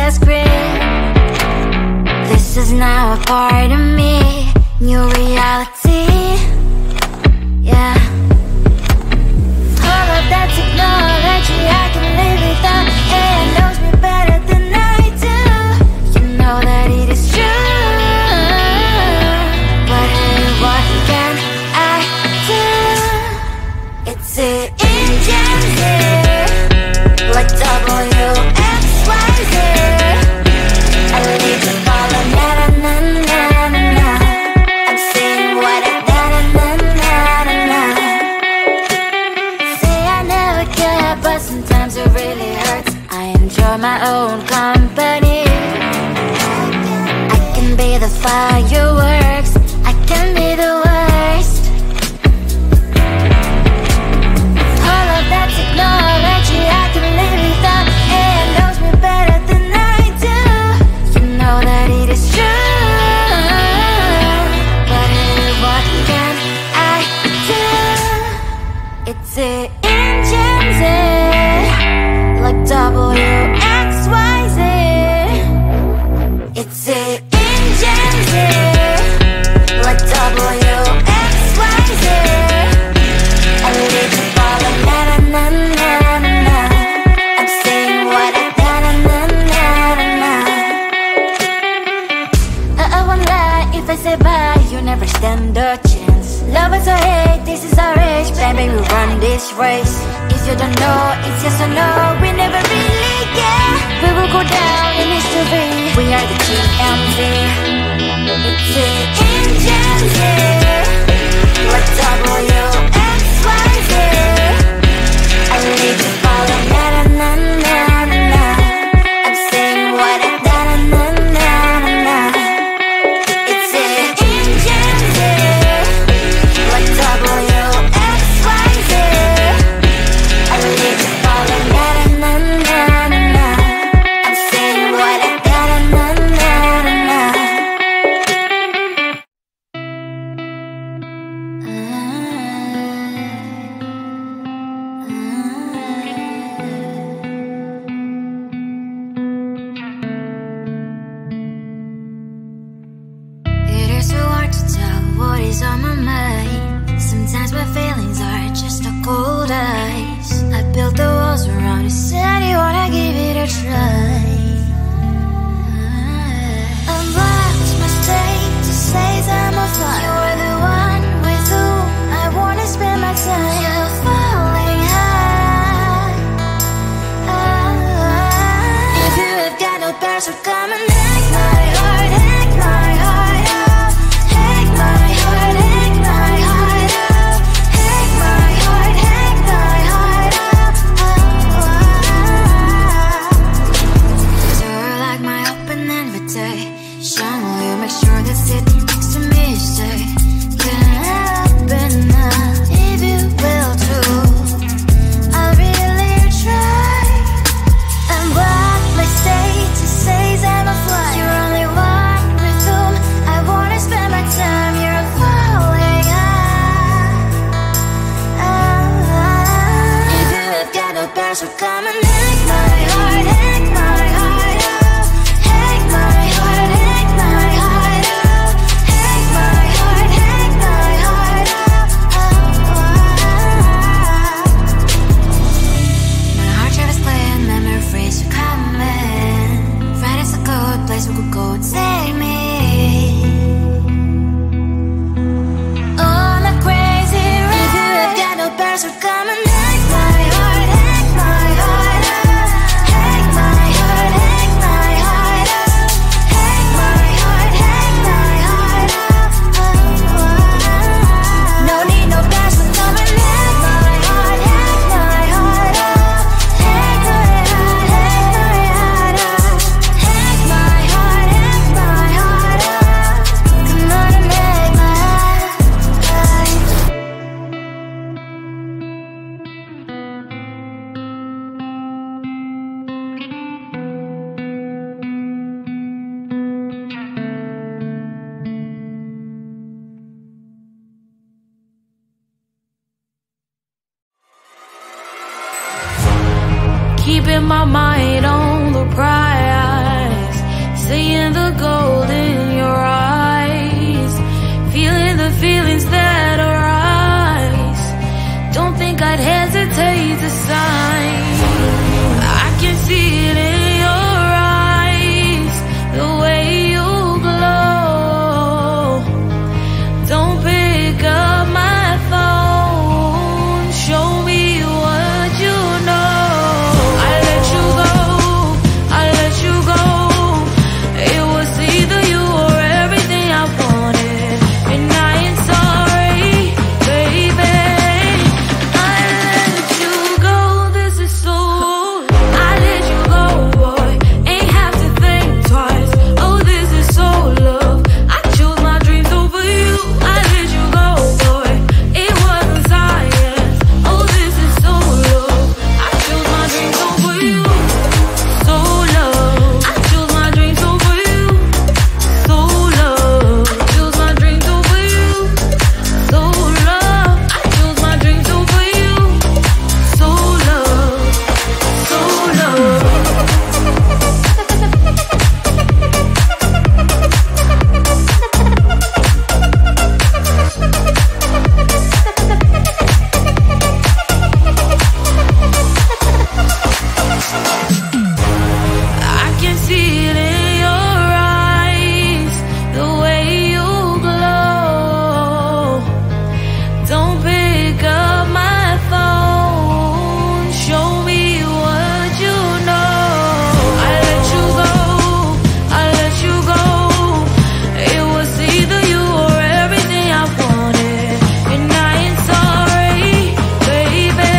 last grip. This is now a part of me, new reality. Yeah. All of that technology I can live without. It knows me better than I do. You know that it is true. But hey, what can I do? It's the engine here, like WXYZ. I need to follow na na na na na na. I'm saying what I na na na na na na. Say I never care, but sometimes it really hurts. I enjoy my own company. I can be the fireworks, I can be the worst. All of that technology I can live without. It knows me better than I do. You know that it is true. But hey, what can I do? It's the engines, like WXYZ. It's the engines, like WXYZ. I need to follow na na na na na na. I'm saying what I na na na na na na. I won't lie if I say bye, you never stand a chance. Love is or hate, this is our age. Baby, we run this race. If you don't know, it's yes or no. We never really get. We will go down in history. We are the GMZ. It's the engines here, like WXYZ. I need to follow na na na na na na. I'm saying what I na na na na na na. It's the engines here, like WXYZ. I need to follow na na na na na na. I'm saying what I na na na na na na. It is so hard to tell what is on my mind. Sometimes my feelings are just a cold ice. I built the walls around you, said you wanna give it a try. Unlocked my state to say I'm a fly. You're the one with whom I wanna spend my time. You're falling high. If you have got no bears, so come and hack my heart, hack my heart up. Hack my heart, hack my heart up. Hack my heart, hack my heart up. You're like my open invitation. Will you make sure that sitting next to me is safe? Can I open up if you will too? I'll really try. And what my state to say I'm a fly. You're only one with whom I wanna spend my time. You're falling high. If you have got no bears, so come and hack my heart, hack my heart up. Hack my heart, hack my heart up. Hack my heart, hack my heart up. My heart travels playing memories are coming. Right as a good place we could go and take me. On a crazy ride. If you have got no bears, so come and hack my heart, hack my heart up. Hack my heart, hack my heart up. Hack my heart, hack my heart up. No need no bears, so come and hack my heart, hack my heart up. Hack my heart, hack my heart up. Hack my heart, hack my heart up. Come on and hack my heart. Keeping my mind on the prize. the gold in your eyes, feeling the feelings that arise. Don't think I'd hesitate to sign. I can see it in your eyes, the way you glow. Don't pick up my phone, show me what you know. I let you go, I let you go. It was either you or everything I wanted, and I ain't sorry, baby. I let you go, this is so. I let you go, boy, ain't have to think twice. Oh, this is so love. I chose my dreams over you. I let you go, boy, it wasn't science. Oh, this is so love. I chose my dreams over you. So love. I chose my dreams over you. So love. Chose my dreams over you. So love. I chose my dreams over you. So love. So love. I can see it in your eyes, the way you glow. Don't pick up my phone, show me what you know. I let you go, I let you go. It was either you or everything I wanted, and I ain't sorry, baby.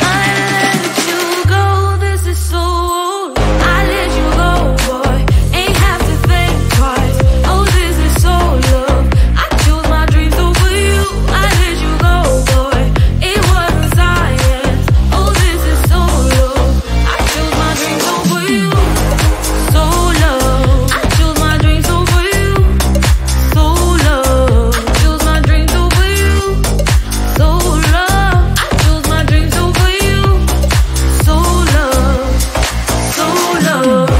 I let you go, this is so. I let you go, boy, ain't have to think twice. Oh, this is so love. I chose my dreams over you. I let you go, boy, it wasn't science. Oh, this is so love. I chose my dreams over you. So love. I chose my dreams over you. So love. Chose my dreams over you. So love. I chose my dreams over you. So love. So love.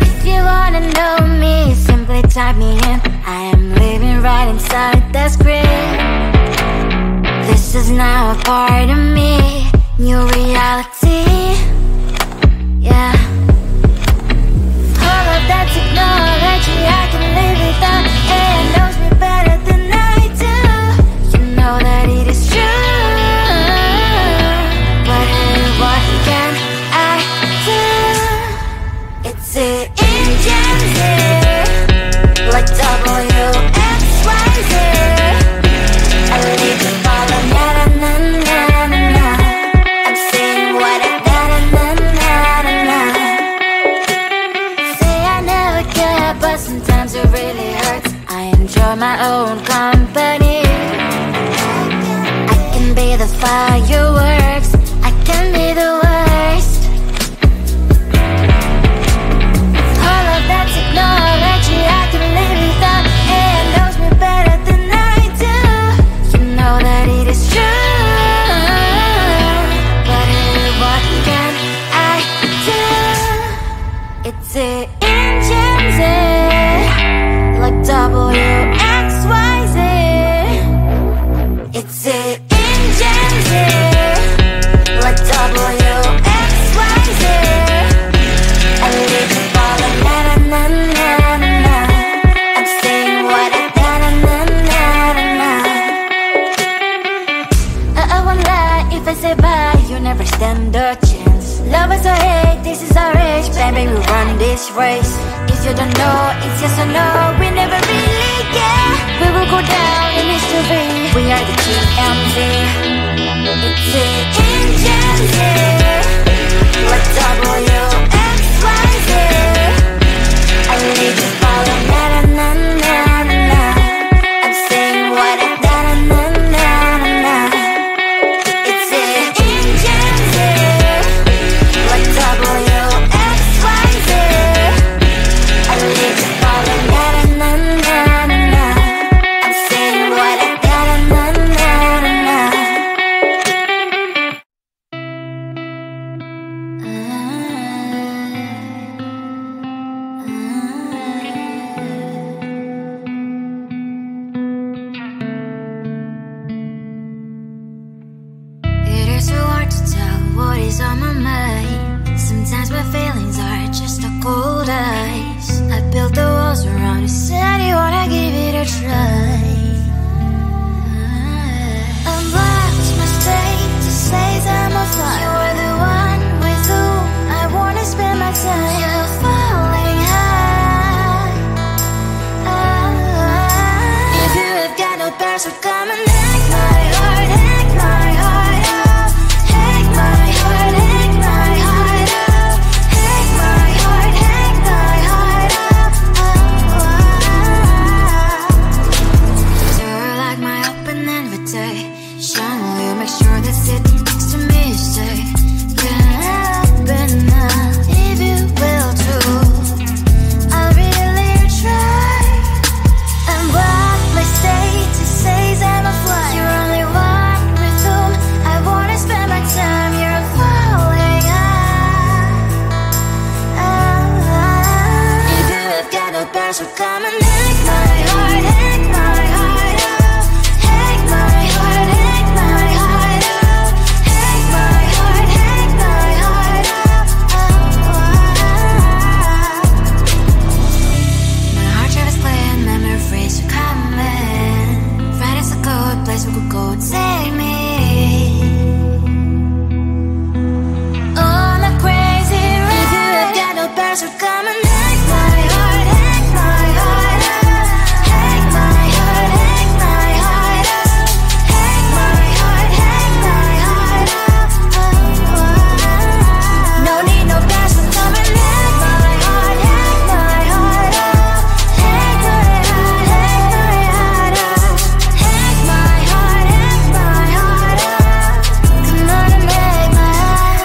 If you wanna know me, simply type me in. I am living right inside that screen. This is now a part of me, new reality. Yeah. All of that technology I can live without, and knows me better than I do. You know that it is true, but hey, what can I do? It's the engines here, like WXYZ. I leave you falling, na na na na na na. I'm saying what I na na na na na na. Say I never care, but sometimes it really hurts. I enjoy my own company. I can be the fireworks, I can be the worst. All of that technology I can live without, and knows me better than I do. You know that it is true, but hey, what can I do? It's the engines, like WXYZ. It's the engines, like WXYZ. I live you falling, na na na na na na. I'm saying what I na na na na na na. I won't lie if I say bye, you never stand a chance. Love is or hate, this is our age, baby, we run this race. If you don't know, it's yes or no, we never really care. We will go down in history, we are the GMZ. what is on my mind. Sometimes my feelings are just a cold ice. I built the walls around you, said you wanna give it a try. Unlocked my state to say I'm a fly. You are the one with whom I wanna spend my time. You're falling high. If you have got no bears, so come and hack my heart, hack my heart out. Hack my heart, hack my heart out. Hack my heart, hack my heart out. You're like my open invitation. Will you make sure that sitting next to me is safe? Get up enough, if you will too. I'll really try. And what my state to say I'm a fly. You're only one with whom I wanna spend my time. You're falling high. If you have got no bears, so come and hack my heart, hack my heart out. Hack my heart, hack my heart out. Hack my heart, hack my heart out. My heart travels clear, memories are coming. Right as a good place we could go, take me on a crazy ride. If you have got no bears, so come and hack my heart, hack my heart out. Hack my heart, hack my heart out. Hack my heart, hack my heart out. No need no bears, so come and hack my heart, hack my heart out. Hack my heart, hack my heart out. Hack my heart, hack my heart out. Come on and make my heart.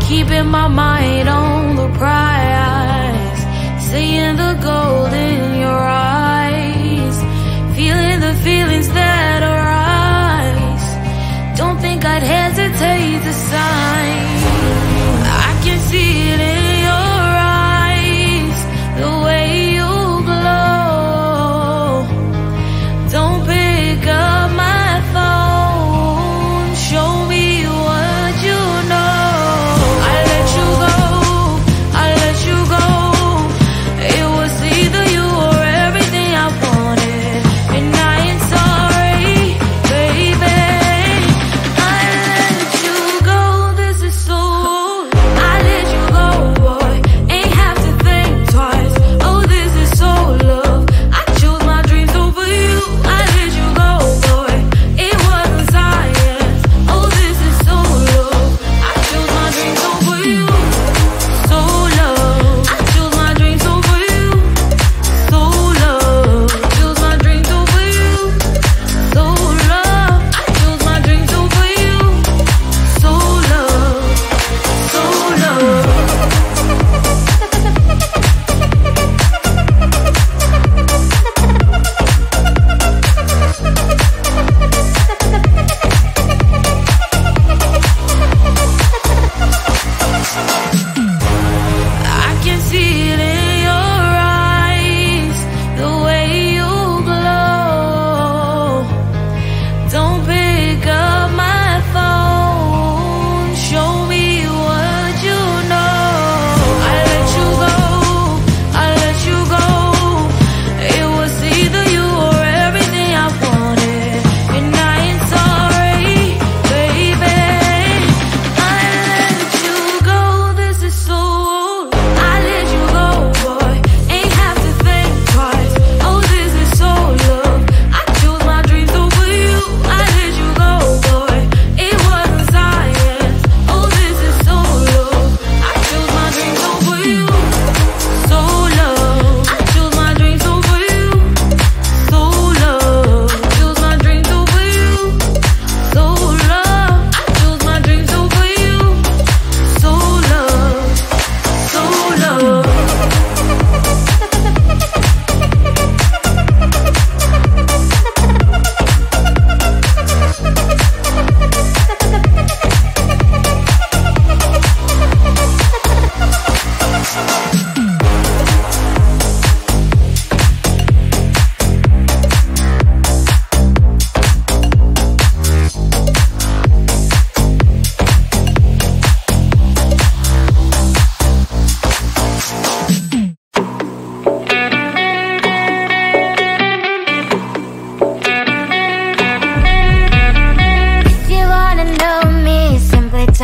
Keeping my mind on the prize, seeing the gold in your eyes, feeling the feelings that arise. Don't think I'd hesitate to sign. I can see it in your eyes, the way you glow. Don't pick up my phone, show me what you know. I let you go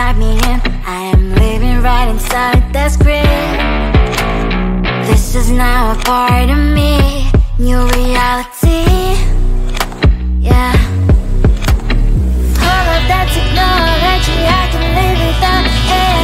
write me in. I am living right inside the script. This is now a part of me. New reality. Yeah. All of that technology I can live without it.